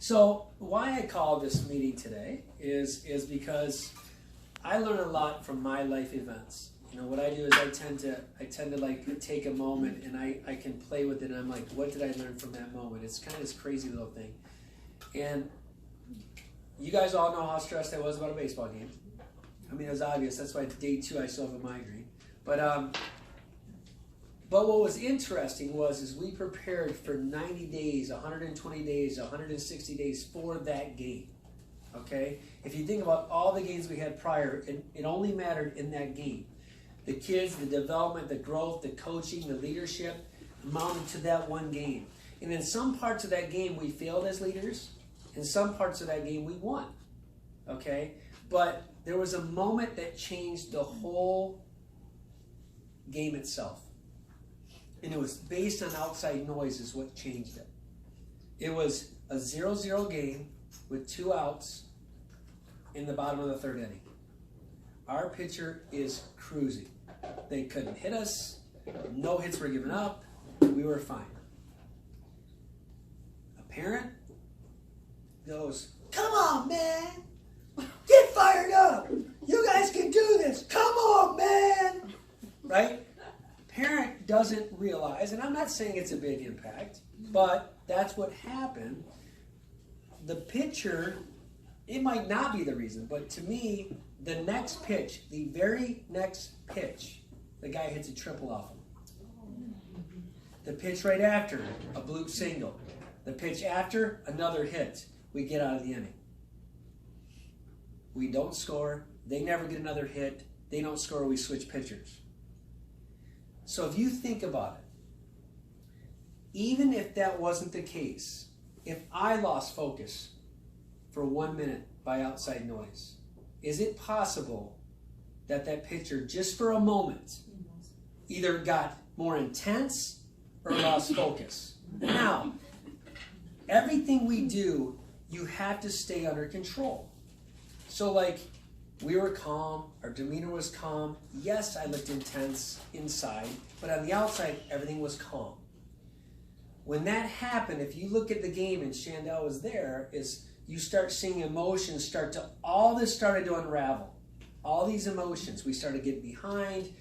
So why I called this meeting today is because I learn a lot from my life events. You know, what I do is I tend to like take a moment and I can play with it and I'm like, what did I learn from that moment? It's kind of this crazy little thing. And you guys all know how stressed I was about a baseball game. I mean, it was obvious. That's why day 2 I still have a migraine. But what was interesting is we prepared for 90 days, 120 days, 160 days for that game. Okay? If you think about all the games we had prior, it only mattered in that game. The kids, the development, the growth, the coaching, the leadership amounted to that one game. And in some parts of that game we failed as leaders. In some parts of that game we won. Okay? But there was a moment that changed the whole game itself. And it was based on outside noise is what changed it. It was a 0-0 game with 2 outs in the bottom of the 3rd inning. Our pitcher is cruising. They couldn't hit us. No hits were given up. We were fine. A parent goes, "Come on, man. Get fired up. You guys can do this. Come on, man." Right? Parent doesn't realize, and I'm not saying it's a big impact, but that's what happened. The pitcher, it might not be the reason, but to me, the next pitch, the very next pitch, the guy hits a triple off him. The pitch right after, a bloop single. The pitch after, another hit. We get out of the inning. We don't score. They never get another hit. They don't score. We switch pitchers. So if you think about it, even if that wasn't the case, if I lost focus for 1 minute by outside noise, is it possible that that pitcher, just for a moment, either got more intense or lost focus? Now, everything we do, you have to stay under control. So like, we were calm, our demeanor was calm. Yes, I looked intense inside, but on the outside, everything was calm. When that happened, if you look at the game and Shandell was there, is you start seeing emotions all this started to unravel. All these emotions, we started getting behind.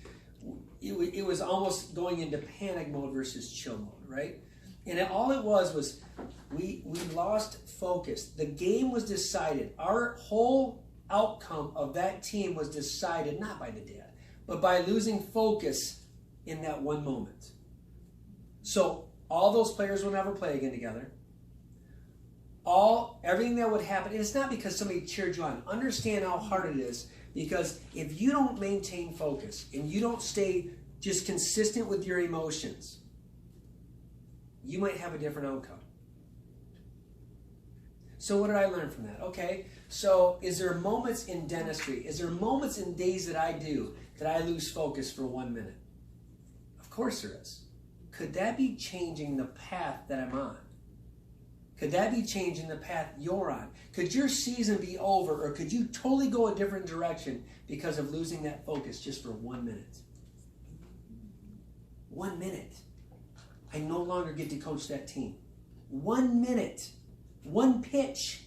It was almost going into panic mode versus chill mode, right? And all it was we lost focus. The game was decided. Our whole outcome of that team was decided not by the dad, but by losing focus in that one moment. So all those players will never play again together. Everything that would happen, and it's not because somebody cheered you on. Understand how hard it is, because if you don't maintain focus and you don't stay just consistent with your emotions, you might have a different outcome. So what did I learn from that? Okay, so is there moments in dentistry, is there moments in days that I do that I lose focus for 1 minute? Of course there is. Could that be changing the path that I'm on? Could that be changing the path you're on? Could your season be over, or could you totally go a different direction because of losing that focus just for 1 minute? 1 minute. I no longer get to coach that team. 1 minute. 1 pitch.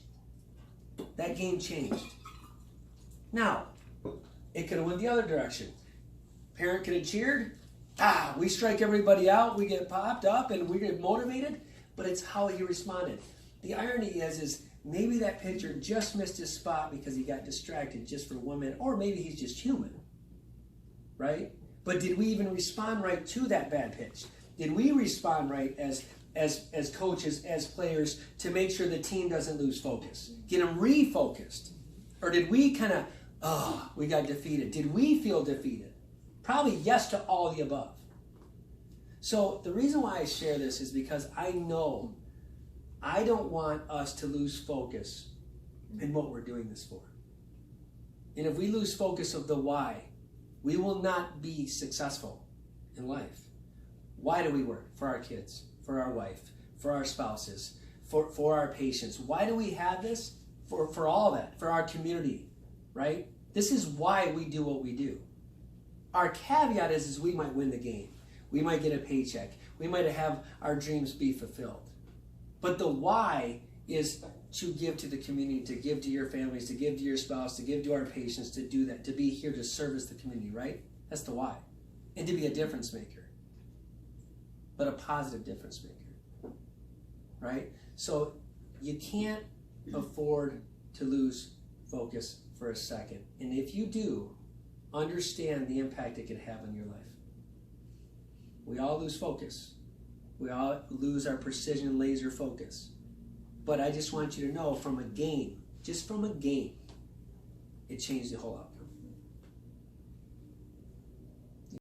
That game changed. Now, it could have went the other direction. Parent could have cheered. We strike everybody out. We get popped up and we get motivated. But it's how he responded. The irony is maybe that pitcher just missed his spot because he got distracted just for 1 minute. Or maybe he's just human. Right? But did we even respond right to that bad pitch? Did we respond right as coaches, as players, to make sure the team doesn't lose focus? Get them refocused? Or did we kind of, we got defeated? Did we feel defeated? Probably yes to all the above. So the reason why I share this is because I know I don't want us to lose focus in what we're doing this for. And if we lose focus of the why, we will not be successful in life. Why do we work? For our kids, for our wife, for our spouses, for our patients. Why do we have this? For all that, for our community, right? This is why we do what we do. Our caveat is we might win the game. We might get a paycheck. We might have our dreams be fulfilled. But the why is to give to the community, to give to your families, to give to your spouse, to give to our patients, to do that, to be here to service the community, right? That's the why. And to be a difference maker, but a positive difference maker, right? So you can't afford to lose focus for a second. And if you do, understand the impact it can have on your life. We all lose focus. We all lose our precision laser focus. But I just want you to know from a game, just from a game, it changed the whole outcome.